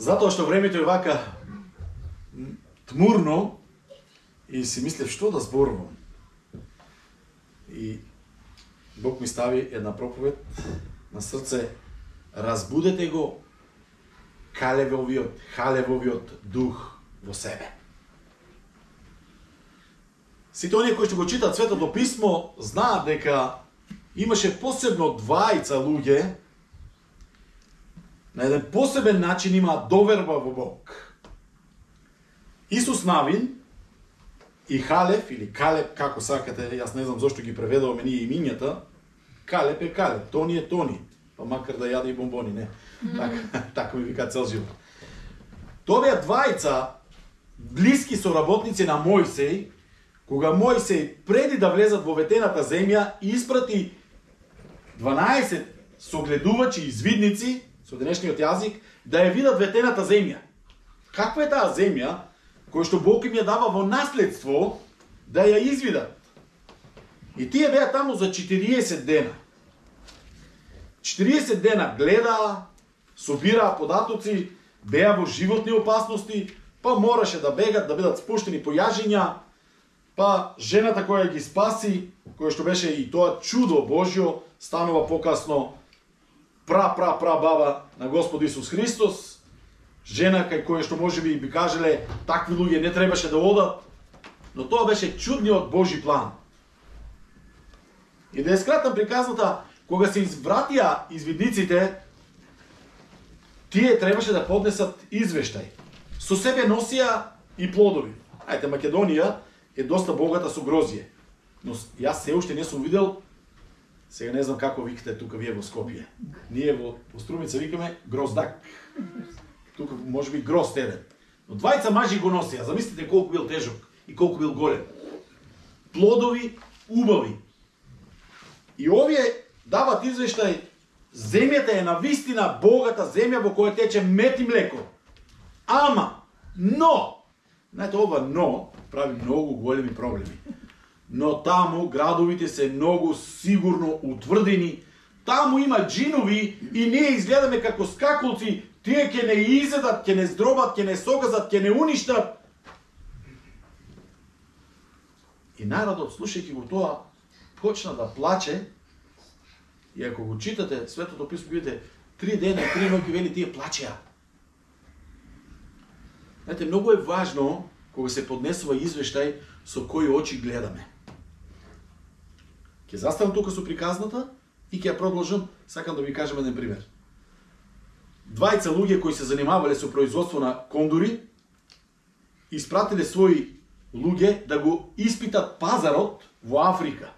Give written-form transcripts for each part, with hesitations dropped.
Затоа што времето е вака тмурно и си мислев што да зборувам. И Бог ми стави една проповед на срце: разбудете го халевовиот дух во себе. Сите оние кои што го читаат Светото писмо знаат дека имаше посебно двајца луѓе на еден посебен начин имаат доверба во Бог. Исус Навин и Халев, или Калеб, како сакате, јас не знам зошто ги преведуваме ние имињата. Калеб е Калеб, Тони е Тони, па макар да јаде и бомбони, не. Така ми вика цел живот. Тоа беа двајца блиски соработници на Мојсей, кога Мојсей преди да влезат во ветената земја испрати 12 согледувачи и извидници со денешниот јазик да ја видат ветената земја. Каква е таа земја која што Бог им ја дава во наследство да ја извидат? И тие беа таму за 40 дена. 40 дена гледаа, собираа податоци, беа во животни опасности, па мораше да бегат, да бидат спуштени по јажиња, па жената која ги спаси, која што беше и тоа чудо Божјо, станува покасно баба на Господ Исус Христос, жена кај која што можеби би кажеле такви луѓе не требаше да одат, но тоа беше чудниот Божји план. И да ја скратам приказната, кога се извратија извидниците, тие требаше да поднесат извештај. Со себе носија и плодови. Ајте, Македонија е доста богата со грозје, но јас се уште не сум видел. Сега не знам како викате тука вие во Скопје. Ние во Струмица викаме гроздак. Тука можеби грозд еден. Но двајца мажи го носија. Замислите колку бил тежок и колку бил голем. Плодови убави. И овие дават извештај: земјата е навистина богата земја во која тече мед и млеко. Но, знаете, ова но прави многу големи проблеми. Но таму градовите се многу сигурно утврдени, таму има джинови и ние изгледаме како скакулци, тие ќе не изедат, ќе не здробат, ќе не согазат, ќе не уништат. И народот, слушајќи го тоа, почна да плаче. И ако го читате Светото писмо, видите 3 дена и 3 ноќи, вели, тие плачеа. Знаете, многу е важно кога се поднесува извештај со кои очи гледаме. Ќе заставам тука со приказната и ќе ја продолжам. Сакам да ви кажам еден пример. Двајца луѓе кои се занимавале со производство на кондури испратиле своји луѓе да го испитат пазарот во Африка.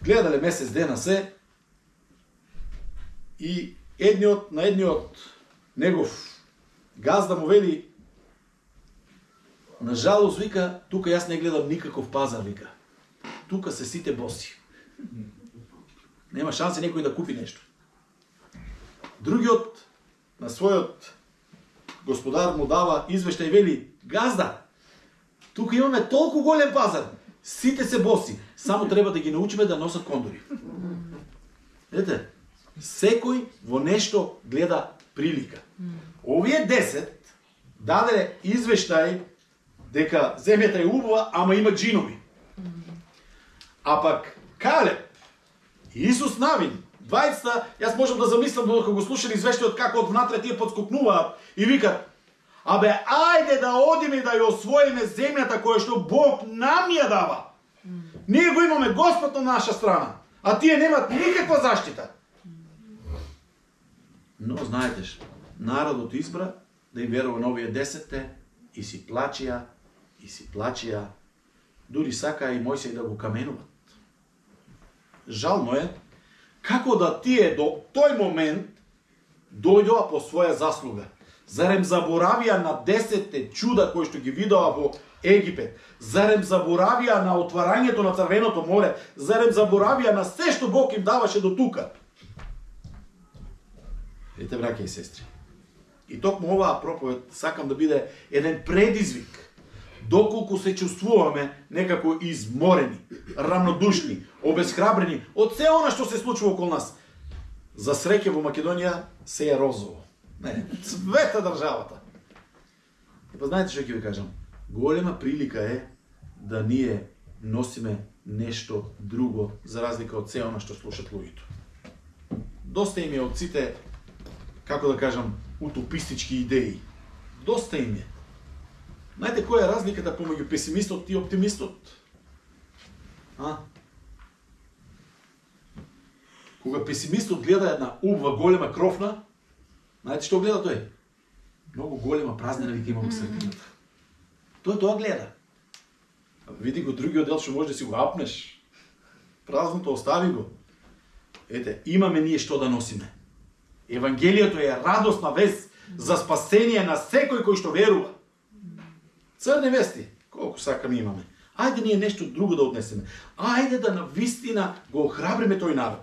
Гледале месец дена се и на едниот негов газда му вели: на жалост, вика, тука јас не гледам никаков пазар, вика. Тука се сите боси. Нема шанси некој да купи нешто. Другиот на својот господар му дава извештај и вели: газда, тука имаме толку голем пазар, сите се боси, само треба да ги научиме да носат кондури. Ете, секој во нешто гледа прилика. Овие 10 даде извештај дека земјата е убава, ама има джинови. А пак Калеб и Исус Навин, двајцата, јас можам да замислам додека го слушали извештајот како од внатре тие подскокнуваат и викат: абе, ајде да одиме да ја освоиме земјата која што Бог нам ја дава. Ние го имаме Господ на наша страна, а тие немат никаква заштита. Но знаете што, народот избра да им верува на овие 10 и си плачија, дури сакаа и Мојсей да го каменуват. Жално е како да тие до тој момент дојдоа по своја заслуга. Зарем заборавија на 10 чуда кои што ги видоа во Египет? Зарем заборавија на отварањето на Црвеното море? Зарем заборавија на се што Бог им даваше до тука? Ете, браќа и сестри, и токму оваа проповед сакам да биде еден предизвик. Доколку се чувствуваме некако изморени, рамнодушни, обесхрабрени од се она што се случува околу нас, За среќа во Македонија се е розово. Не, цвета државата. И па знаете што ќе ви кажам? Голема прилика е да ние носиме нешто друго за разлика од се она што слушат луѓето. Доста им е од сите, како да кажам, утопистички идеи. Доста им е. Знаете која е разликата помеѓу песимистот и оптимистот? Кога песимистот гледа една убава голема крофна, знаете што гледа тој? Многу голема празнина вика има во средината. Тој тоа гледа. Види го другиот дел што може да си го апнеш. Празното остави го. Ете, имаме ние што да носиме. Евангелието е радосна вест за спасение на секој кој што верува. Црни вести, колку сакаме имаме. Ајде ние нешто друго да однесеме. Ајде да навистина го охрабриме тој народ.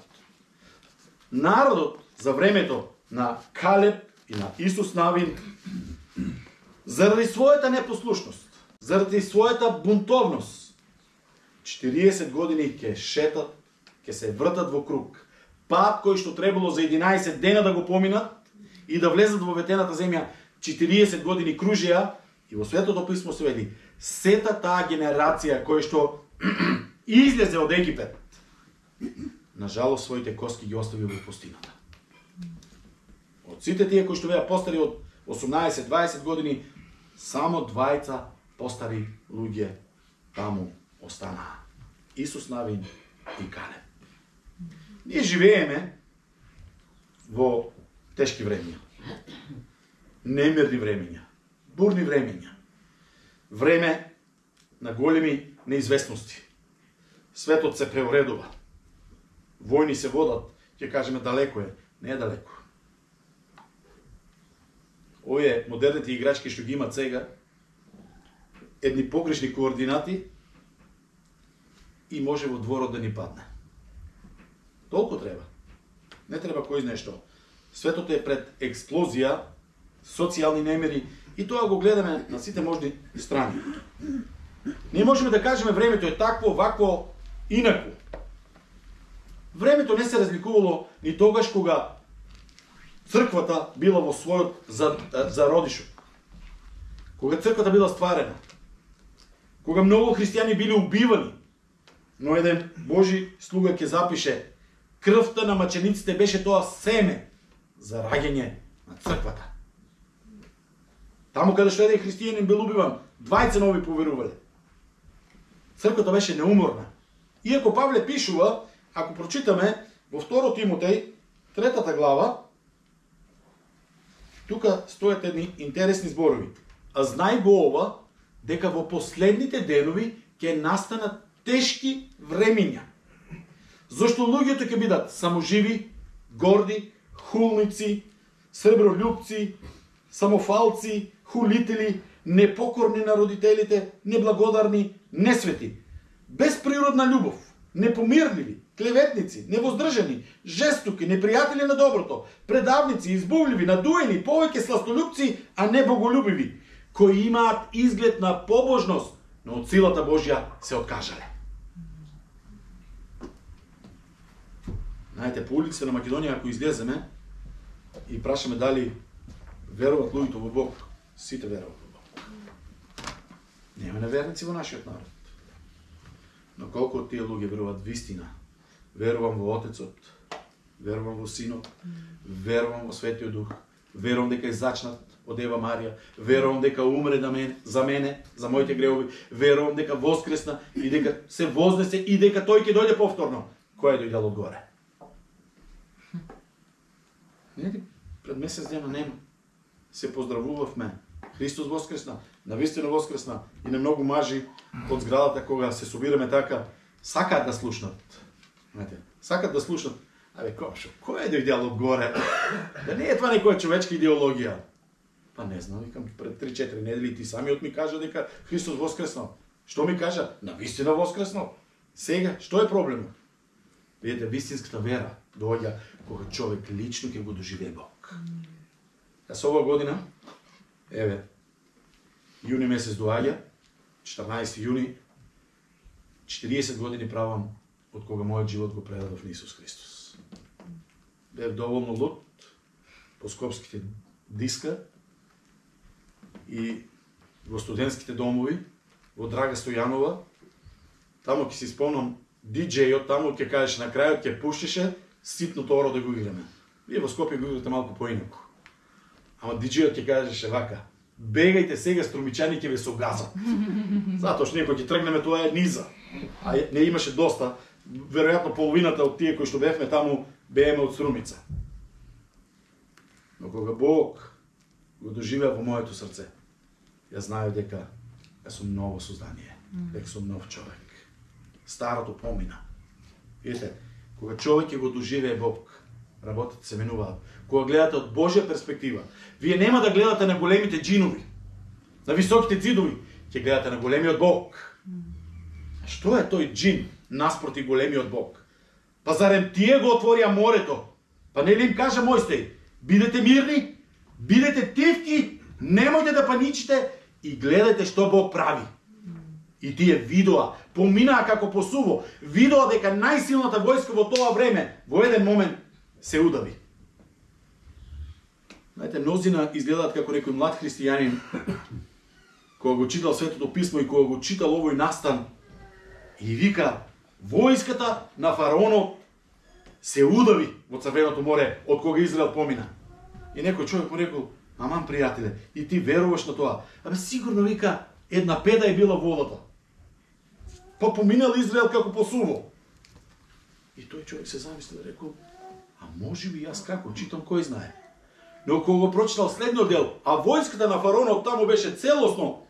Народот за времето на Калеб и на Исус Навин, заради својата непослушност, заради својата бунтовност, 40 години ќе шетат, ќе се вртат во круг. Пат кој што требало за 11 дена да го поминат и да влезат во ветената земја, 40 години кружија, и во Светото писмо се вели, сета таа генерација која што излезе од Египет, на жалост своите коски ги остави во пустината. Од сите тие кои што беа постари од 18-20 години, само двајца постари луѓе таму останаа. Исус Навин и Калеб. Ние живееме во тешки времења. Немирни времења. Бурни времења. Време на големи неизвестности. Светот се преуредува. Војни се водат, ќе кажеме далеко е. Не е далеко. Овие модерните играчки што ги имат сега, едни погрешни координати и може во дворот да ни падне. Толку треба. Не треба кој знае што. Светот е пред експлозија, социјални немири и тоа го гледаме на сите можни страни. Ние можеме да кажеме времето е такво, вакво, инаку. Времето не се разликувало ни тогаш кога црквата била во својот зародишок. Кога црквата била стварена. Кога многу христијани били убивани. Но еден Божи слуга ќе запише: крвта на мачениците беше тоа семе за раѓање на црквата. Таму каде што еден христијанин бил убиван, двајца нови поверувале. Црквата беше неуморна. Иако Павле пишува, ако прочитаме во 2 Тимотеј, 3 глава, тука стојат едни интересни зборови. А знај го ова, дека во последните денови ќе настанат тешки времиња. Зошто луѓето ќе бидат саможиви, горди, хулници, сребролюбци, самофалци, хулители, непокорни на родителите, неблагодарни, несвети, без природна љубов, непомирливи, клеветници, невоздржани, жестоки, непријатели на доброто, предавници, избувливи, надуени, повеќе сластолюбци, а не боголюбиви, кои имаат изглед на побожност, но од силата Божја се откажале. Знаете, по улиците на Македонија, ако излеземе и прашаме дали веруват луѓето во Бог, сите веруват во Бог. Нема неверници во нашиот народ. Но колку од тие луѓе веруват вистина? Верувам во Отецот, верувам во Синот, верувам во Светиот Дух, верувам дека е зачнат од Ева Марија, верувам дека умре за мене, за моите гревови, верувам дека воскресна и дека се вознесе и дека тој ќе дојде повторно. Кој е дојдел од горе? Пред месец дена нема. Се поздравувавме. Христос воскресна, навистина воскресна и на многу мажи од зградата кога се собираме така, сакаат да слушнат. Знаете, сакаат да слушнат. Абе, кој е дојдел од горе? Да не е това некоја човечка идеологија. Па не знам, викам, пред 3-4 недели ти самиот ми кажа дека Христос воскреснал. Што ми кажа? Навистина воскреснал. Сега, што е проблемот? Видите, вистинската вера доаѓа кога човек лично ќе го доживее Бог. Јас оваа година, еве, јуни месец доаѓа, 14 јуни, 40 години правам од кога мојот живот го предадов на Исус Христос. бев доволно луд по скопските диска и во студентските домови, во Драга Стојанова, тамо ќе си спомнам, диджејот тамо ќе кажеше на крајот, ќе пуштеше ситно торо да го играме. Вие во Скопје го играте малку поинаку. Ама диджејот ќе кажеше вака: бегајте сега, струмичани ќе ве согазат. Затоа што некој ќе тргнеме, тоа е низа. А не имаше доста, веројатно половината од тие кои што бевме таму бееме од Струмица. Но кога Бог го доживеа во моето срце, ја знаев дека ја сум ново создание, дека сум нов човек. Старото помина. Видите, кога човек ќе го доживее Бог, работите се менуваат. Кога гледате од Божја перспектива, вие нема да гледате на големите джинови, на високите цидови, ќе гледате на големиот Бог. А што е тој джин наспроти големиот Бог? Па зарем тие го отворија морето? Па не ли им кажа Мојсей: бидете мирни, бидете тивки, немојте да паничите и гледајте што Бог прави. И тие видоа, поминаа како по суво, видоа дека најсилната војска во тоа време во еден момент се удави. Знаете, мнозина изгледаат како некој млад христијанин кога го читал Светото писмо и кога го читал овој настан и вика: војската на фараонот се удави во Црвеното море од кога Израел помина. И некој човек му рекол: аман пријателе, и ти веруваш на тоа? Абе сигурно, вика, една педа е била водата. Па поминал Израел како по суво. И тој човек се замислил и рекол: а може би јас како читам, кој знае. Но кога го прочитал следниот дел, а војската на фараонот таму беше целосно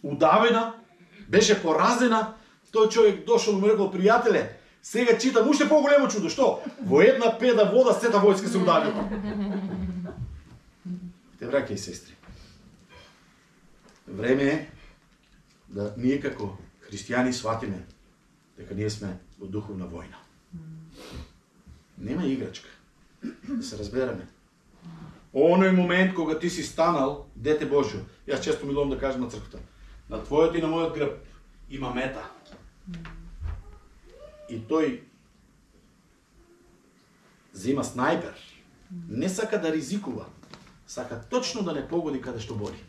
удавена, беше поразена, тој човек дошол и му рекол: пријателе, сега читам уште поголемо чудо. Што? Во една педа вода сета војска се удавила. Те, браќа и сестри, време е да ние како христијани сватиме дека ние сме во духовна војна. Нема играчка. Да се разбереме. Оној момент кога ти си станал дете Божјо, јас често милувам да кажам на црквата: на твојот и на мојот грб има мета. И тој зема снајпер. Не сака да ризикува, сака точно да не погоди каде што бори.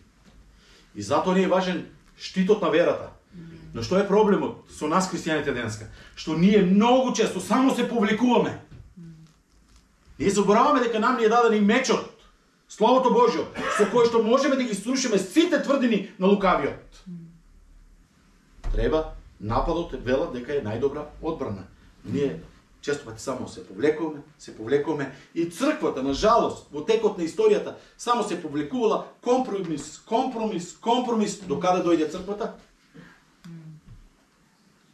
И затоа не е важен штитот на верата. Но што е проблемот со нас христијаните денеска? Што ние многу често само се повлекуваме. Ние забораваме дека нам ни е даден и мечот, Словото Божјо, со кој што можеме да ги слушаме сите тврдини на лукавиот. Треба, нападот вела дека е најдобра одбрана. Ние често пати само се повлекуваме и црквата, на жалост, во текот на историјата, само се повлекувала компромис, до каде дојде црквата?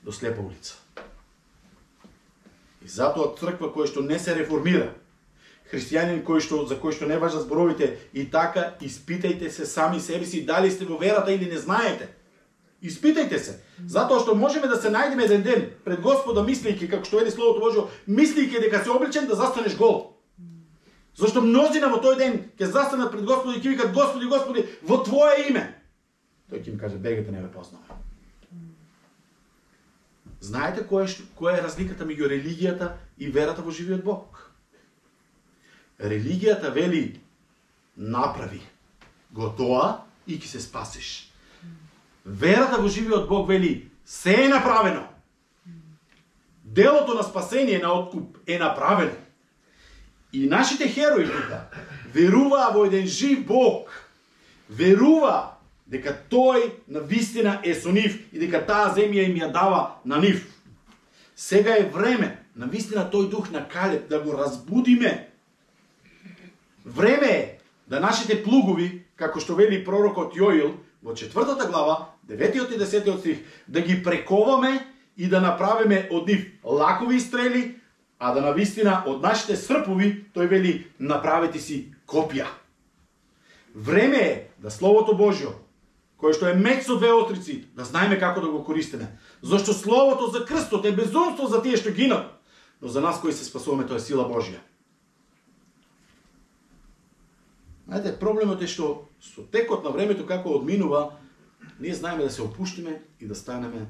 До слепа улица. И затоа црква која што не се реформира, христијанин за кој што не важат зборовите, и така испитајте се сами себе си дали сте во верата или не знаете. Испитајте се, затоа што можеме да се најдеме еден ден пред Господа мислејќи, како што вели Словото Божјо, мислејќи дека се облечен да застанеш гол. Зашто мнозина во тој ден ќе застанат пред Господа и ќе викат: Господи, Господи, во Твое име. Тој ќе им каже: бегате, не ве познавам. Знаете која е разликата меѓу религијата и верата во живиот Бог? Религијата вели: направи го тоа и ќе се спасиш. Верата во живиот Бог вели: се е направено. Делото на спасение, на откуп е направено. И нашите херои тука веруваа во еден жив Бог. Веруваа дека тој на вистина е со нив и дека таа земја им ја дава на нив. Сега е време на вистина тој дух на Калеб да го разбудиме. Време е да нашите плугови, како што вели пророкот Јоил во 4 глава, 9 и 10 стих, да ги прековаме и да направиме од нив лакови стрели, а да навистина од нашите српови, тој вели: направете си копија. Време е да Словото Божјо, кое што е меч со две острици, да знаеме како да го користиме. Зашто Словото за крстот е безумство за тие што гинат, но за нас кои се спасуваме, тоа е сила Божја. Знаете, проблемот е што со текот на времето како одминува, ние знаеме да се опуштиме и да станеме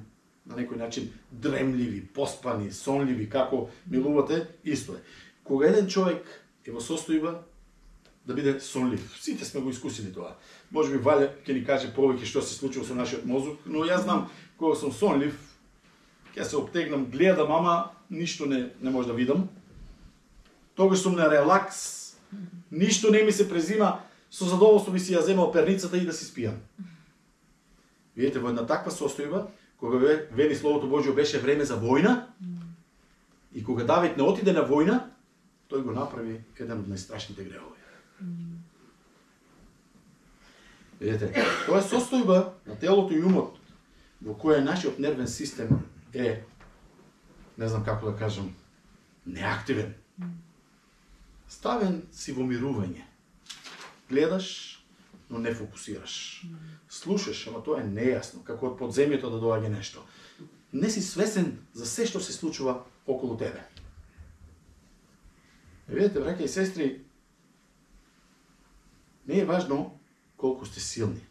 на некој начин дремливи, поспани, сонливи, како милувате, исто е. кога еден човек е во состојба да биде сонлив. Сите сме го искусили тоа. Може би Валя ќе ни каже повеќе што се случува со нашиот мозок, но јас знам кога сум сонлив, ќе се обтегнам, гледам, ама ништо не може да видам. Тогаш сум на релакс, ништо не ми се презима, со задоволство би си ја земал перницата и да си спијам. Видите, во една таква состојба, кога вели Словото Божјо беше време за војна, и кога Давид не отиде на војна, тој го направи еден од најстрашните гревови. Видите, тоа е состојба на телото и умот, во која нашиот нервен систем е, не знам како да кажам, неактивен. Ставен си во мирување. Гледаш, но не фокусираш. Слушаш, ама тоа е нејасно, како од подземјето да доаѓа нешто. Не си свесен за се што се случува околу тебе. Видите, браќа и сестри, не е важно колку сте силни,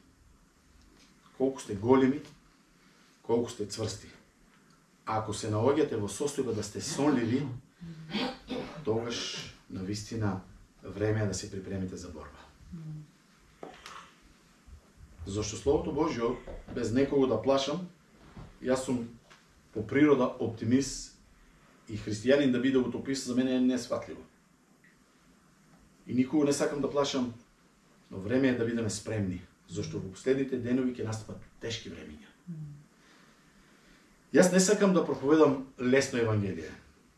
колку сте големи, колку сте цврсти. А ако се наоѓате во состојба да сте сонливи, тогаш навистина време е да се припремите за борба. Зашто Словото Божјо, без некого да плашам, јас сум по природа оптимист и христијанин да биде утопист за мене е несфатливо. И никога не сакам да плашам, но време е да бидеме спремни, зашто во последните денови ќе настапат тешки времиња. Јас не сакам да проповедам лесно евангелие.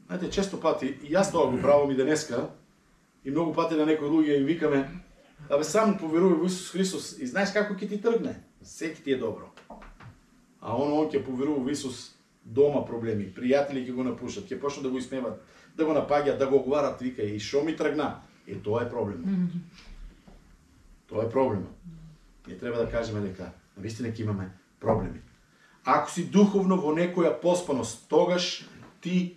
Знаете, често пати, и јас тоа го правам и денеска, и многу пати на некои луѓе им викаме, абе само поверувај во Исус Христос и знаеш како ќе ти тргне, секи ти е добро. А он ќе поверува во Исус, дома проблеми, пријатели ќе го напушат, ќе почнат да го исмеват, да го напаѓат, да го оговарат, вика и шо ми тргна? И тоа е проблемот. Тоа е проблемот. Ние треба да кажеме дека навистина ќе имаме проблеми. Ако си духовно во некоја поспаност, тогаш ти,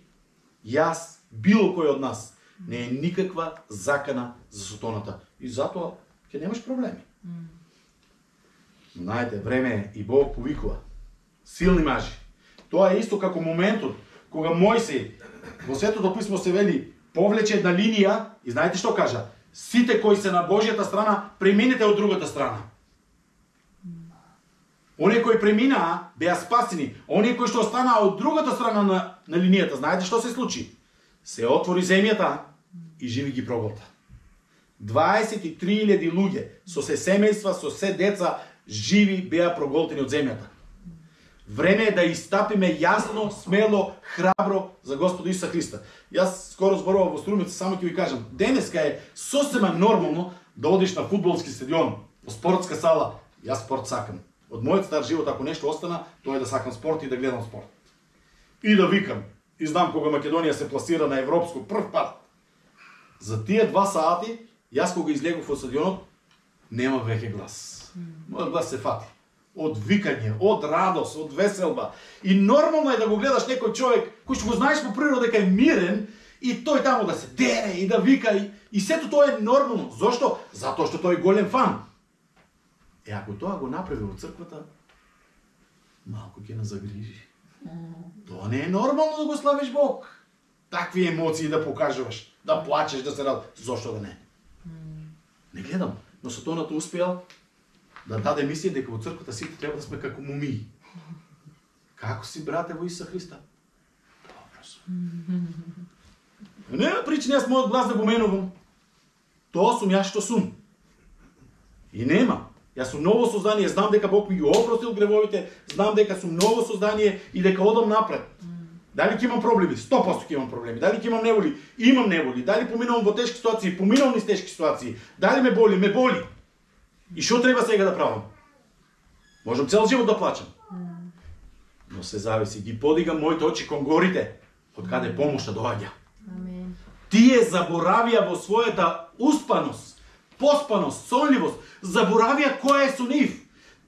јас, било кој од нас, не е никаква закана за сатаната. И затоа ќе немаш проблеми. Знаете, време е и Бог повикува. Силни мажи. Тоа е исто како моментот кога Мојсей во Светото писмо се вели повлече една линија и знаете што кажа? Сите кои се на Божјата страна, преминете од другата страна. Оние кои преминаа беа спасени, оние кои што останаа од другата страна на линијата, знаете што се случи? Се отвори земјата и живи ги проголта. 23.000 луѓе со се семејства, со се деца, живи беа проголтени од земјата. Време е да истапиме јасно, смело, храбро за Господа Исуса Христа. Јас скоро зборував во Струмица, само ќе ви кажам, денеска е сосема нормално да одиш на фудбалски стадион, во спортска сала. Јас спорт сакам. Од мојот стар живот, ако нешто остана, тоа е да сакам спорт и да гледам спорт. И да викам. И знам кога Македонија се пласира на европско прв пат. За тие 2 сати, јас кога излегов од стадионот, нема веќе глас. Мојот глас се фати. Од викање, од радост, од веселба. И нормално е да го гледаш некој човек кој што го знаеш по природа дека е мирен и тој таму да се дере и да вика и сето тоа е нормално. Зошто? Затоа што тој е голем фан. Е, ако тоа го направи во црквата, малку ќе нас загрижи. Тоа не е нормално да го славиш Бог. Такви емоции да покажуваш, да плачеш, да се радуваш. Зошто да не? Не гледам, но Сатаната успеал да даде мисија дека во црквата сите треба да сме како мумии. Како си, брате, во Исуса Христа? Добро сум. Нема причина јас мојот глас да го менувам. Тоа сум јас што сум. И нема. Јас сум ново создание, знам дека Бог ми ги опростил гревовите, знам дека сум ново создание и дека одам напред. Дали ќе имам проблеми? 100% ќе имам проблеми. Дали ќе имам неволи? Имам неволи. Дали поминувам во тешки ситуации? Поминувам низ тешки ситуации. Дали ме боли? Ме боли. И што треба сега да правам? Можам цел живот да плачам. Но се зависи. Ги подигам моите очи кон горите, од каде помошта доаѓа. Тие заборавија во својата успаност, поспаност, сонливост, заборавија кој е со нив.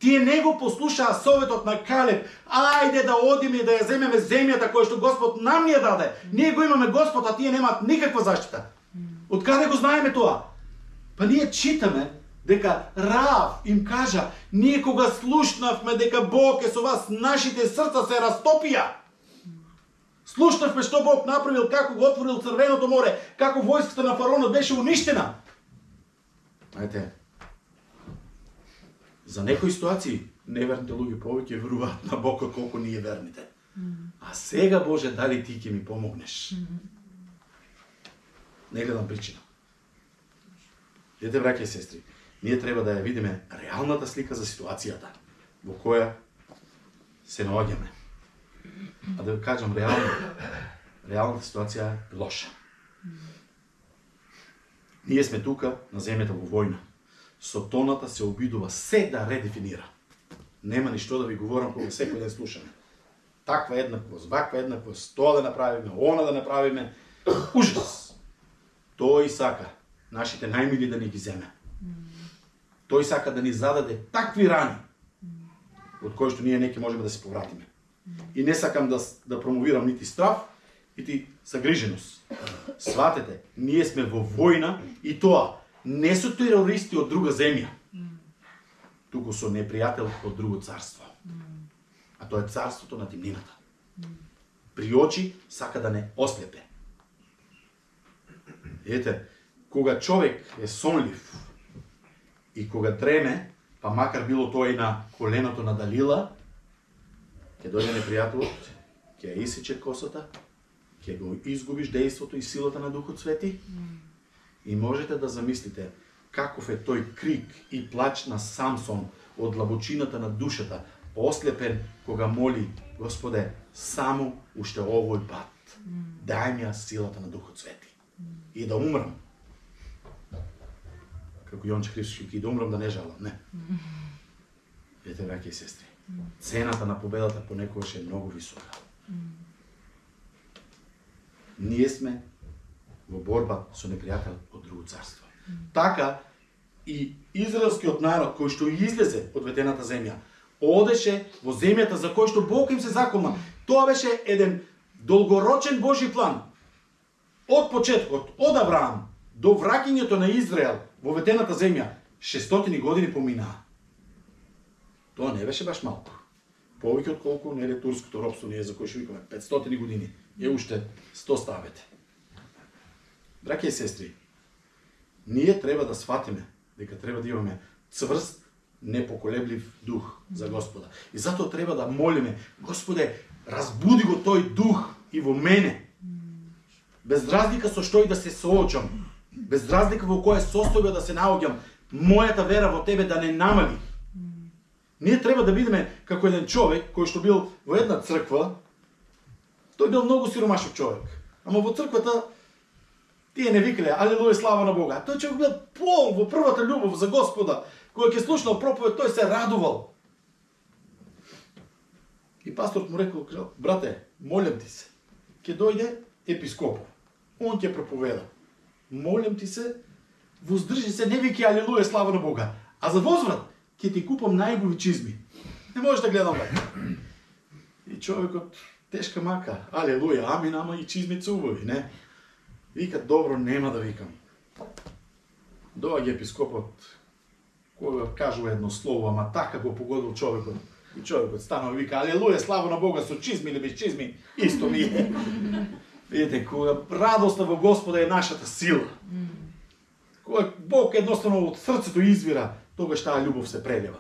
Тие не го послушаа советот на Калеб. Ајде да одиме и да ја земеме земјата која што Господ нам ни ја даде. Ние го имаме Господ, а тие немаат никаква заштита. Од каде го знаеме тоа? Па ние читаме дека Раав им кажа, ние кога слушнавме дека Бог е со вас, нашите срца се растопија. Слушнавме што Бог направил, како го отворил Црвеното море, како војската на фараонот беше уништена. Знаете, за некои ситуации неверните луѓе повеќе веруваат на Бог колку ние верните. А сега, Боже, дали ти ќе ми помогнеш? Не гледам причина. Видите, браќа и сестри, ние треба да ја видиме реалната слика за ситуацијата во која се наоѓаме. А да ви кажам реалната ситуација е лоша. Ние сме тука на земјата во војна. Сотоната се обидува се да редефинира. Нема ништо да ви говорам кога секој ден слушаме. Таква еднаквост, ваква еднаквост, тоа да направиме, она да направиме. Ужас! Тој сака нашите најмили да ни ги земе. Тој сака да ни зададе такви рани, од кои што ние неки можеме да се повратиме. И не сакам да промовирам нити страв, нити загриженост. Сватете, ние сме во војна и тоа не со терористи од друга земја, туку со непријател од друго царство. А тоа е царството на тимнината. При очи сака да не ослепе. Ете, кога човек е сонлив и кога дреме, па макар било тоа и на коленото на Далила, ќе дојде непријателот, ќе ја исече косата, ќе го изгубиш дејството и силата на Духот Свети. И можете да замислите каков е тој крик и плач на Самсон од длабочината на душата, ослепен кога моли: Господе, само уште овој пат, дај ми ја силата на Духот Свети. И да умрам. Како Јонче Христовски, и да умрам да не жалам, не. Ете, браќа и сестри, цената на победата понекогаш е многу висока. Ние сме во борба со непријател од друго царство. Така и израелскиот народ кој што излезе од ветената земја, одеше во земјата за кој што Бог им се заколна. Тоа беше еден долгорочен Божи план. Од почетокот, од Авраам до враќањето на Израел во ветената земја, 600 години поминаа. Тоа не беше баш малку. Повеќе од колку не е турското робство, ние за кој што викаме 500 години, е уште 100 ставете. Браќа и сестри, ние треба да сватиме дека треба да имаме цврст, непоколеблив дух за Господа. И затоа треба да молиме: Господе, разбуди го тој дух и во мене. Без разлика со што и да се соочам, без разлика во која состојба да се наоѓам, мојата вера во Тебе да не намали. Ние треба да бидеме како еден човек кој што бил во една црква. Тој бил многу сиромашен човек. Ама во црквата тие не викале алелуја, слава на Бога. Тој човек бил полн во првата љубов за Господа. Кога ќе слушнал проповед, тој се радувал. И пасторот му рекол: брате, молам ти се, ќе дојде епископов. Он ќе проповеда. Молам ти се, воздржи се, не вики алелуја, слава на Бога. А за возврат ќе ти купам најубави чизми. Не можеш да гледам вака. И човекот тешка мака: алелуја, амин, ама и чизмица убави, не? Вика: добро, нема да викам. Доаѓа епископот, кога кажува едно слово, ама така го погодил човекот. И човекот станува и вика: алелуја, слава на Бога, со чизми или без чизми, исто ми е. Видите, кога радоста во Господа е нашата сила. Кога Бог едноставно од срцето извира, тогаш таа љубов се прелива.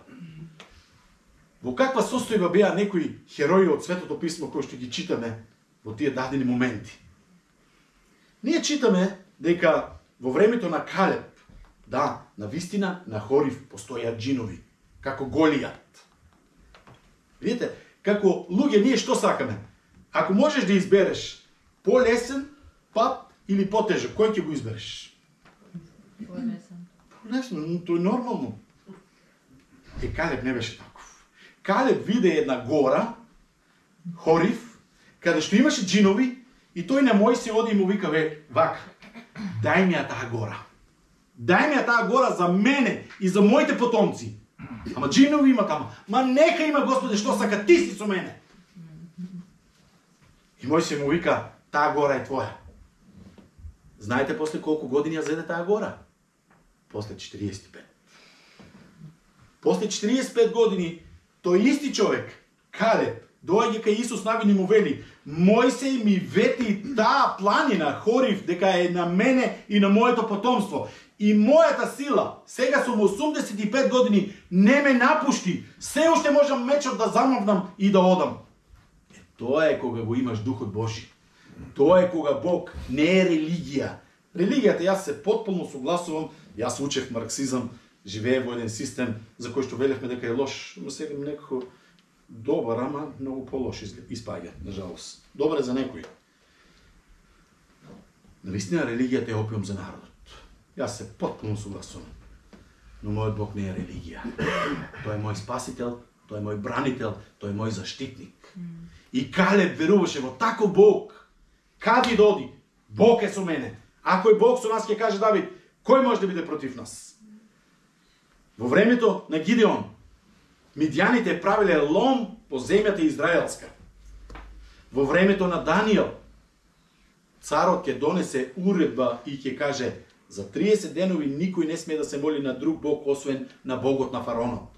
Во каква состојба беа некои херои од Светото писмо кои што ги читаме во тие дадени моменти? Ние читаме дека во времето на Калеб, да, на вистина на Хорив постојаат джинови, како Голијат. Видите, како луѓе ние што сакаме? Ако можеш да избереш полесен пат или потежок, кој ќе го избереш? Полесен. Полесно, но тоа е нормално. Калеб не беше таков. Калеб виде една гора, Хорив, каде што имаше джинови, и тој на Мојсе оди и му вика: вака, дај ми ја таа гора. Дај ми ја таа гора за мене и за моите потомци. Ама джинови има таму. Ма нека има, Господе, што сака, ти си со мене. И Мојсе му вика: таа гора е твоја. Знаете после колку години ја зеде таа гора? После 45. После 45 години, тој исти човек, Калеб, доаѓа кај Исус Навин и му вели: Мојсей ми вети таа планина, Хорив, дека е на мене и на моето потомство. И мојата сила, сега сум 85 години, не ме напушти. Се уште можам мечот да замавнам и да одам. Тоа е кога го имаш Духот Божи. Тоа е кога Бог не е религија. Религијата, јас се потполно согласувам, јас учев марксизам, живеев во еден систем за кој што велевме дека е лош, но сега некако добар, ама многу по-лош испаѓа, нажалост. Добар е за некој. Навистина религијата е опиум за народот. Јас се потполно согласувам. Но мојот Бог не е религија. Тој е мој спасител, тој е мој бранител, тој е мој заштитник. И Калеб веруваше во таков Бог. Каде да оди? Бог е со мене. Ако е Бог со нас, ќе каже Давид, кој може да биде против нас? Во времето на Гидеон, мидјаните правиле лом по земјата израелска. Во времето на Даниел, царот ќе донесе уредба и ќе каже: за 30 денови никој не смее да се моли на друг Бог, освен на Богот на фараонот.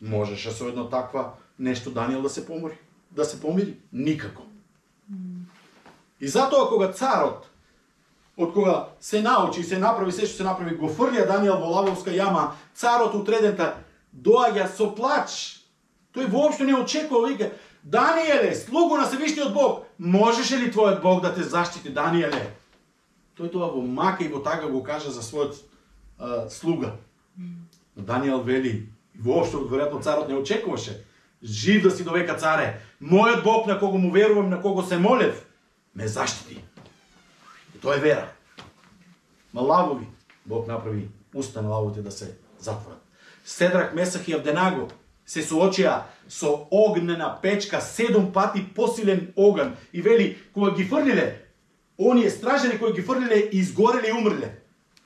Можеше со едно таква нешто Даниел да се помири? Никако. И затоа кога царот, од кога се научи и се направи се што се направи, го фрлија Даниел во лавовска јама, царот утредента доаѓа со плач. Тој воопшто не очекува, вика: Даниеле, слуго на Севишниот Бог, можеше ли твојот Бог да те заштити, Даниеле? Тој тоа во мака и во тага го кажа за својот слуга. Но Даниел вели, воопшто веројатно царот не очекуваше: жив да си довека, царе, мојот Бог на кого му верувам, на кого се молев, ме заштити. И тоа е вера. Ма лавови, Бог направи уста на лавовите да се затворат. Седрах, Месах и Авденаго се соочија со огнена печка, 7 пати посилен оган. И вели, кога ги фрлиле, оние стражени кои ги фрлиле, изгореле и умрле.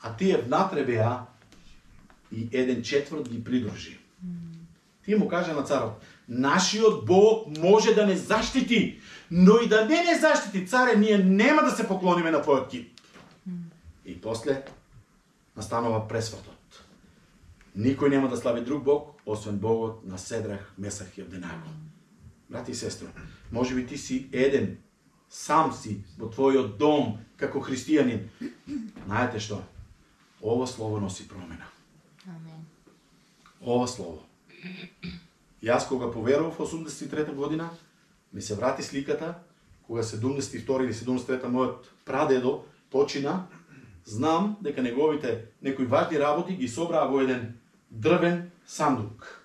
А тие внатре беа и 1/4 ги придружи. Тие му кажа на царот: нашиот Бог може да не заштити, но и да не заштити, царе, ние нема да се поклониме на твојот кип. И после настанува пресвртот. Никој нема да слави друг Бог, освен Богот на Седрах, Месах и Авденаго. Брати и сестро, може би ти си еден, сам си во твојот дом, како христијанин. Знаете што? Ова слово носи промена. Амен. Ова слово. Јас кога поверував во 83 година, ми се врати сликата, кога 72 или 73 мојот прадедо почина, знам дека неговите некои важни работи ги собраа во еден дрвен сандук.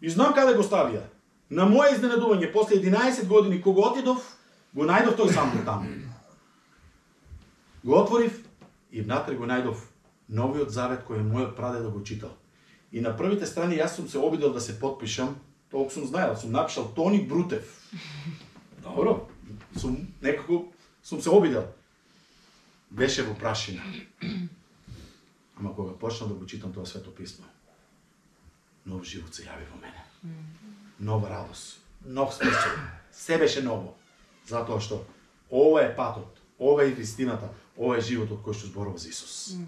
И знам каде го ставија. На моје изненадување, после 11 години, кога отидов, го најдов тој сандук таму. Го отворив и внатре го најдов новиот завет кој мојот прадедо го читал. И на првите страни јас сум се обидел да се потпишам, толку сум знаел, сум напишал Тони Брутев. Добро, некако сум се обидел. Беше во прашина. Ама кога почнав да го читам тоа свето писмо, нов живот се јави во мене. Нова радост, нов смисол. Се беше ново. Затоа што ова е патот, ова е вистината, ова е животот кој што зборува за Исус.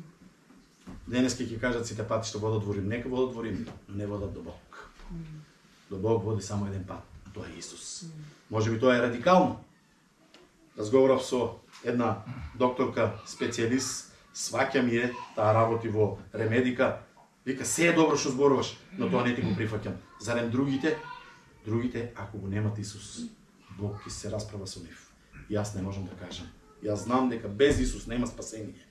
Денеска ќе кажат сите пати што водат во Рим. Нека водат во Рим, но не водат до Бог. До Бог води само еден пат, а тоа е Исус. Може би тоа е радикално. Разговарав со една докторка, специјалист, сваќа ми е, таа работи во ремедика, вика, се е добро што зборуваш, но тоа не ти го прифаќам. Зарем другите, ако го немат Исус, Бог ќе се расправа со нив. Јас не можам да кажам. Јас знам дека без Исус нема спасение.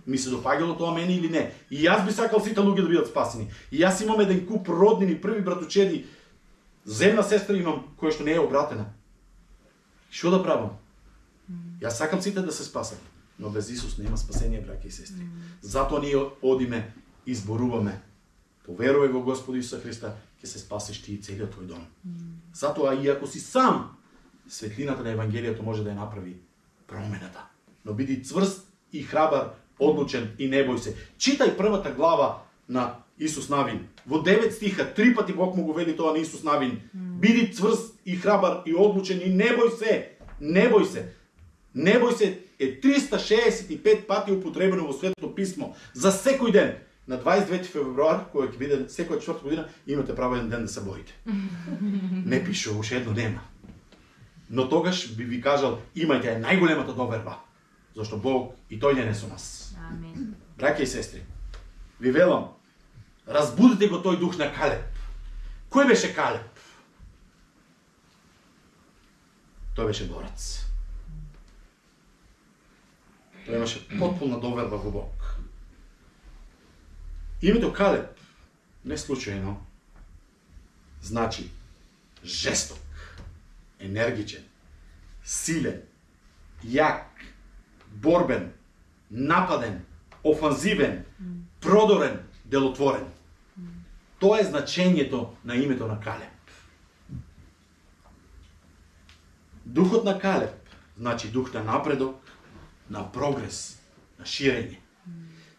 Ми се допаѓало тоа мене или не. И јас би сакал сите луѓе да бидат спасени. И јас имам еден куп роднини, први братучеди, земна сестра имам, која што не е обратена. Што да правам? Јас сакам сите да се спасат, но без Исус нема спасение, браќа и сестри. Затоа ние одиме и зборуваме: поверувај во Господа Исуса Христа, ќе се спасиш ти и целиот твој дом. Затоа и ако си сам, светлината на Евангелието може да ја направи промената. Но биди цврст и храбар, одлучен и не бој се. Читај првата глава на Исус Навин. Во 9 стиха 3 пати Бог му го вели тоа на Исус Навин. Биди цврст и храбар и одлучен и не бој се. Не бој се. Не бој се е 365 пати употребено во Светото писмо за секој ден. на 29 февруар, кој ќе биде секоја 4 година, имате право еден ден да се борите. Не пише, уште едно нема. Но тогаш би ви кажал, имајте најголемата доверба, зашто Бог и тој не е со нас. Амин. Браќа и сестри, ви велам, разбудите го тој дух на Калеб. Кој беше Калеб? Тој беше борец. Тој имаше потпуна доверба во Бог. Името Калеб, не случајно, значи жесток, енергичен, силен, јак, борбен, нападен, офанзивен, продорен, делотворен. Тоа е значењето на името на Калеб. Духот на Калеб значи дух на напредок, на прогрес, на ширење.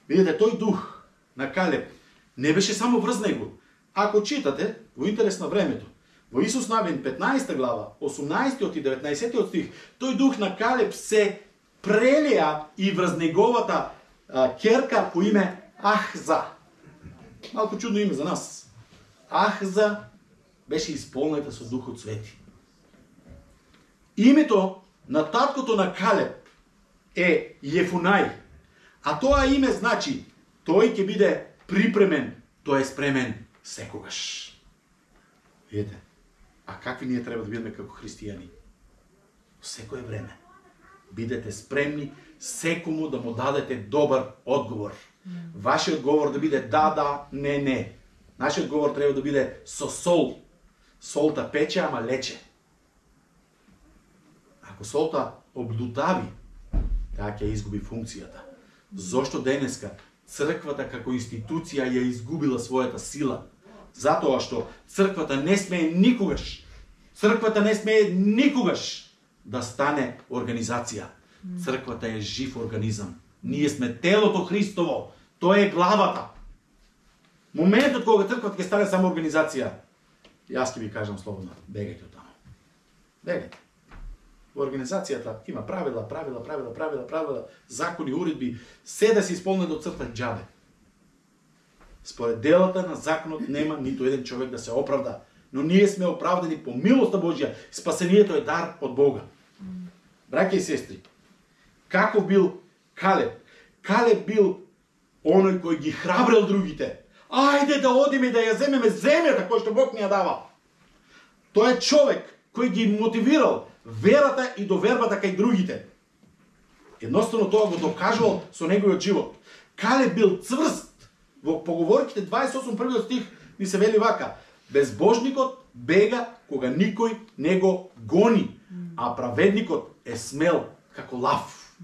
Видите, тој дух на Калеб не беше само врз него. Ако читате, во интерес на времето, во Исус Навин 15 глава, 18 и 19 стих, тој дух на Калеб се прелеа и врз неговата ќерка по име Ахза. Малку чудно име за нас. Ахза беше исполнета со Духот Свети. Името на таткото на Калеб е Јефунај, а тоа име значи тој ќе биде припремен, тој е спремен секогаш. Видите, а какви ние треба да бидеме како христијани? Во секое време. Бидете спремни секому да му дадете добар одговор. Вашиот одговор да биде да, не. Нашиот одговор треба да биде со сол. Солта пече, ама лече. Ако солта облутави, таа ќе изгуби функцијата. Зошто денеска црквата како институција ја изгубила својата сила? Затоа што црквата не смее никогаш да стане организација. Црквата е жив организам. Ние сме телото Христово. Тоа е главата. Моментот кога црквата ќе стане само организација, јас ќе ви кажам слободно, бегајте од таму. Бегајте. Во организацијата има правила, закони, уредби, се да се исполне до црта џабе. Според делата на законот нема ниту еден човек да се оправда, но ние сме оправдани по милоста Божја. Спасението е дар од Бога. Браќа и сестри, каков бил Калеб? Калеб бил оној кој ги храбрел другите. Ајде да одиме и да ја земеме земјата која што Бог ни ја дава. Тој е човек кој ги мотивирал верата и довербата кај другите. Едноставно тоа го докажувал со неговиот живот. Калеб бил цврст. Во Поговорките 28 првиот стих ни се вели вака: безбожникот бега кога никој не го гони, а праведникот е смел како лав.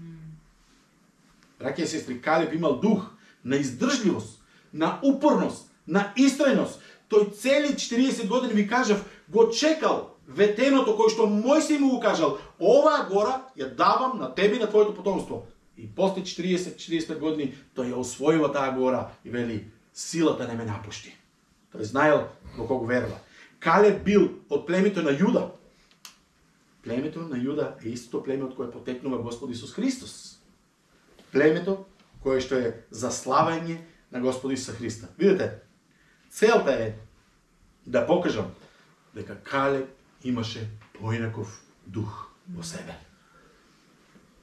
Браќа и сестри, Калеб имал дух на издржливост, на упорност, на истрајност. Тој цели 40 години, ви кажав, го чекал ветеното кој што Мојсей му го кажал: оваа гора ја давам на тебе и на твоето потомство. И после 40-45 години тој ја освоила таа гора и вели: силата не ме напушти. Тој знаел во кого верува. Калеб бил од племето на Јуда. Племето на Јуда е истото племе од кое потекнува Господ Исус Христос. Племето кое што е за славење на Господ Исуса Христа. Видите, целта е да покажам дека Калеб имаше поинаков дух во себе.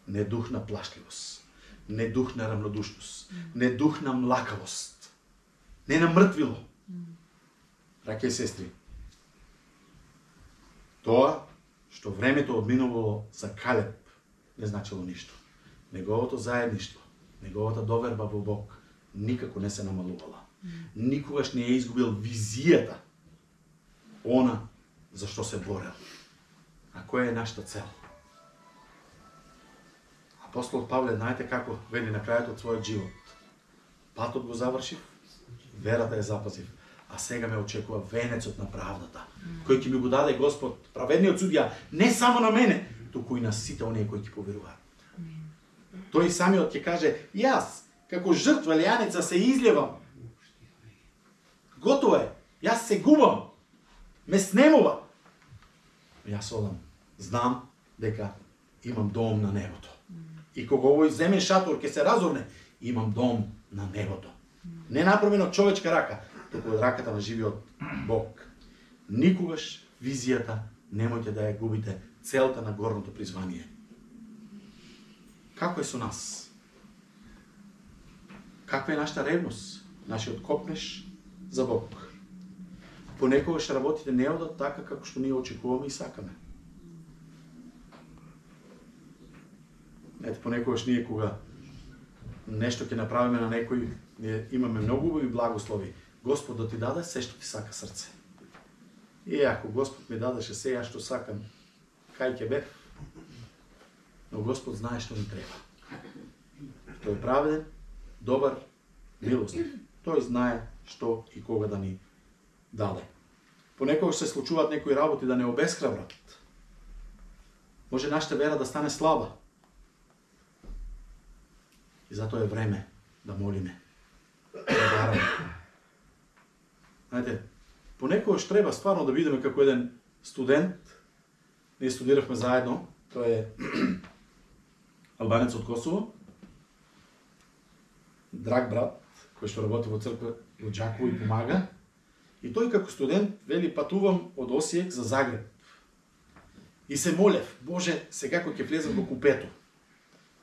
Не дух на плашливост, не дух на равнодушност, не дух на млакавост, не на мртвило. Браќа и сестри, тоа што времето одминувало за Калеб не значило ништо. Неговото заедништво, неговата доверба во Бог никако не се намалувала. Никогаш не е изгубил визијата, она за што се борел. А која е нашата цел? Апостол Павле, знаете како вели на крајот од својот живот: патот го завршив, верата ја запазив, а сега ме очекува венецот на правдата, кој ќе ми го даде Господ, праведниот судија, не само на мене, туку и на сите оние кои ќе поверуваат. Тој самиот ќе каже: јас, како жртва лејаница се излевам. Готово е, јас се губам, ме снемува. Јас одам, знам дека имам дом на небото. И кога овој земен шатор ќе се разорне, имам дом на небото. Не направено од човечка рака, туку од раката на живиот Бог. Никогаш визијата немојте да ја губите, целта на горното призвание. Како е со нас? Каква е нашата ревност, нашиот копнеш за Бог? Понекогаш работите не одат така како што ние очекуваме и сакаме. Ете, понекогаш ние кога нешто ќе направиме на некој, ние имаме многу убави благослови. Господ да ти даде се што ти сака срце. И ако Господ ми дадеше се ја што сакам, кај ќе бев? Но Господ знае што ни треба. Тој е праведен, добар, милостив. Тој знае што и кога да ни даде. Понекогаш се случуваат некои работи да не обесхрабрат. Може нашата вера да стане слаба. И затоа е време да молиме. Да бараме. Знаете, понекогаш треба стварно да бидеме како еден студент. Ние студиравме заедно. Тој е албанец од Косово. Драг брат, кој што работи во црква во Џаково и помага. И тој како студент вели патувам од Осијек за Загреб. И се молев, Боже, сега кој ќе влезам во купето,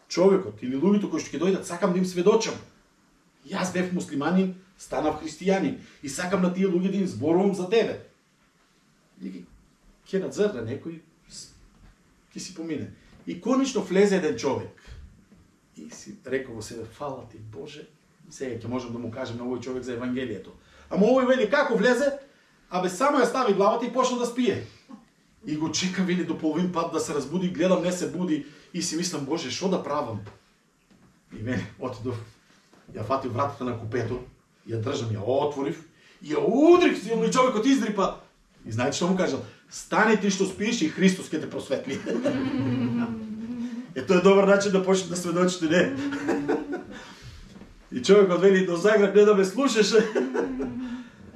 човекот или луѓето кои што ќе дојдат, сакам да им сведочам. Јас бев муслиманин, станав христијанин и сакам на тие луѓе да им зборувам за тебе. И ќе надзрне некој, ќе си помине. И конечно влезе еден човек. И си рекол во себе, фала ти Боже, сега ќе можам да му кажем на овој човек за Евангелието. Ама овој вели како влезе, абе само ја стави главата и почна да спие. И го чекам, вели, до половин пат да се разбуди, гледам, не се буди и си мислам, Боже, што да правам? И мене отидов, ја фатив вратата на купето, ја држам, ја отворив и ја удрив силно и човекот издрипа. И знаете што му кажал? Стани ти што спиеш и Христос ќе те просветли. Тоа е добар начин да почне да сведочите, не? И човекот вели, до Загреб не да ме слушаше.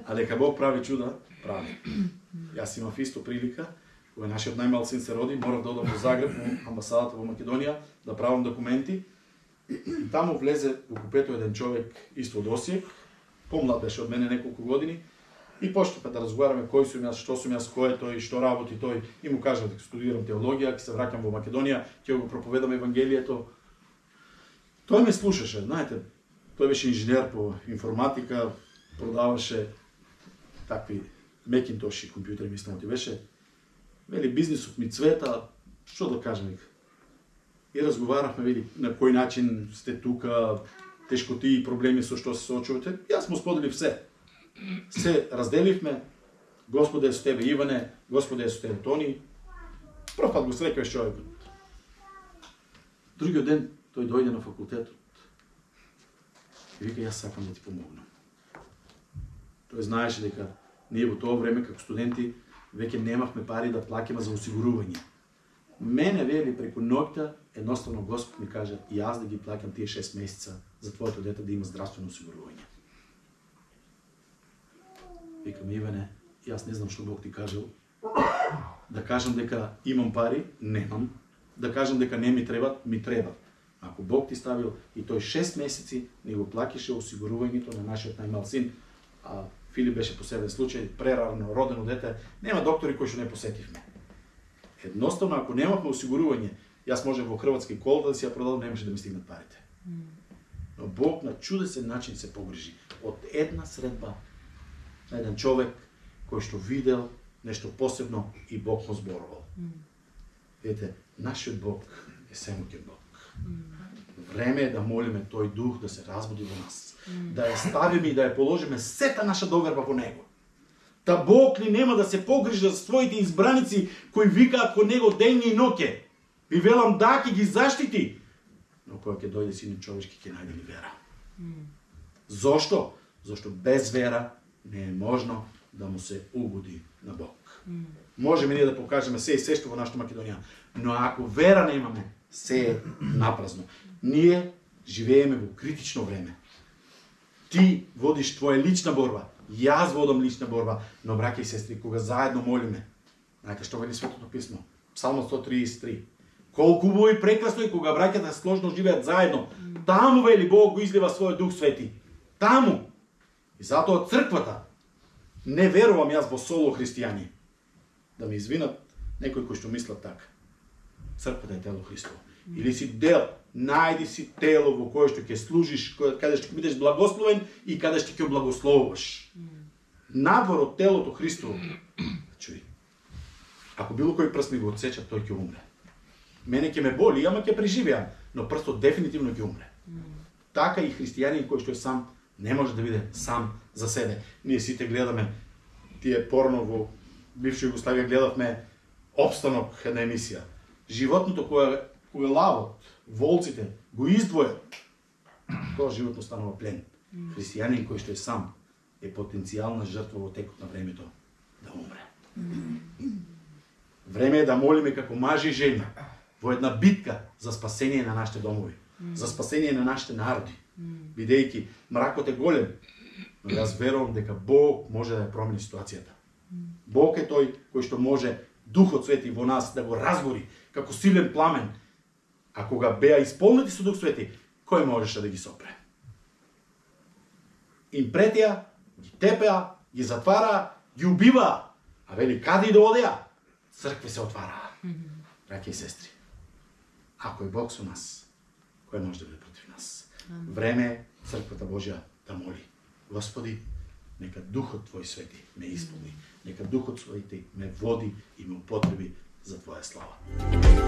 А дека Бог прави чуда, прави. Јас имав исто прилика, кога нашиот најмал син се роди, морав да одам во Загреб, во амбасадата во Македонија, да правам документи. И таму влезе во купето еден човек исто од Осијек, помлад беше од мене неколку години, и почнавме да разговараме кој сум јас, што сум јас, кој е тој, што работи тој, и му кажав дека студирам теологија, ќе се враќам во Македонија, ќе го проповедам Евангелието. Тој ме слушаше, знаете, тој беше инженер по информатика, продаваше такви Макинтоши компјутери, мислам ти беше. Вели, бизнисот ми цвета, што да кажем. И разговарахме, вели, на кој начин сте тука, тешкоти и проблеми со што се соочувате. Јас му споделив се. Се разделивме. Господе е со тебе, Иване, Господе е со тебе, Тони. Прв пат го срекваш човекот. Другиот ден тој дојде на факултетот. И вика, јас сакам да ти помогнам. Тој знаеше дека ние во тоа време како студенти веќе немавме пари да плаќаме за осигурување. Мене вели преку ноќта едноставно Господ ми кажа и јас да ги плаќам тие 6 месеца за твоето дете да има здравствено осигурување. Викам, Иване, јас не знам што Бог ти кажал. Да кажам дека имам пари, немам. Да кажам дека не ми требат, ми требат. Ако Бог ти ставил и тој 6 месеци не го плакише осигурувањето на нашиот најмал син, а Филип беше посебен случај, прерано родено дете, нема доктори кои што не посетивме. Едноставно, ако немавме осигурување, јас можев во Хрватска и колата да си ја продадам, немаше да ми стигнат парите. Но Бог на чудесен начин се погрижи. Од една средба на еден човек кој што видел нешто посебно и Бог му зборувал. Видите, нашиот Бог е семоќен Бог. Време е да молиме тој дух да се разбуди во нас. Да ја ставиме и да ја положиме сета наша доверба во него. Та Бог ли нема да се погрижи за своите избраници кои викаат кон него дење и ноќе. Ви велам да ќе ги заштити. Но кога ќе дојде Синот човечки ќе најде ли вера? Зошто? Зошто без вера не е можно да му се угоди на Бог. Можеме ние да покажеме се и се што во нашата Македонија, но ако вера немаме, се е напразно. Ние живееме во критично време. Ти водиш твоја лична борба, јас водам лична борба, но браќа и сестри, кога заедно молиме, знаете што вели Светото писмо? Псалм 133. Колку убаво и прекрасно и кога браќата сложно живеат заедно, таму вели Бог го излива својот Дух Свети. таму. И затоа црквата, не верувам јас во соло христијани, да ми извинат некои кои што мислат така. Црквата е тело Христово. Или си дел, најди си тело во кое што ќе служиш, каде што ќе бидеш благословен и каде што ќе благословуваш. Надвор од телото Христово. Чуј. Ако било кој прст ми го отсеча, тој ќе умре. Мене ќе ме боли, ама ќе преживеам, но прстот дефинитивно ќе умре. Така и христијанин кој што е сам не може да биде сам за себе. Ние сите гледаме тие порно во бивша Југославија, гледавме Обстанок, една емисија. Животното кое лавот, волците го издвојат, тоа животно станува плен. Христијанин кој што е сам е потенцијална жртва во текот на времето да умре. Време е да молиме како мажи и жени во една битка за спасение на нашите домови, за спасение на нашите народи. Бидејќи мракот е голем, но јас верувам дека Бог може да ја промени ситуацијата. Бог е тој кој што може Духот Свети во нас да го разгори како силен пламен. А кога беа исполнети со Дух Свети, кој можеше да ги сопре? Им претеа, ги тепеа, ги затвараа, ги убиваа. А вели каде и да одеа? Цркви се отвараа. Браќи и сестри, ако е Бог со нас, кој може да биде против нас? Време е црквата Божја да моли: Господи, нека Духот Твој Свети ме исполни, нека Духот Твој ме води и ме употреби за Твоја слава.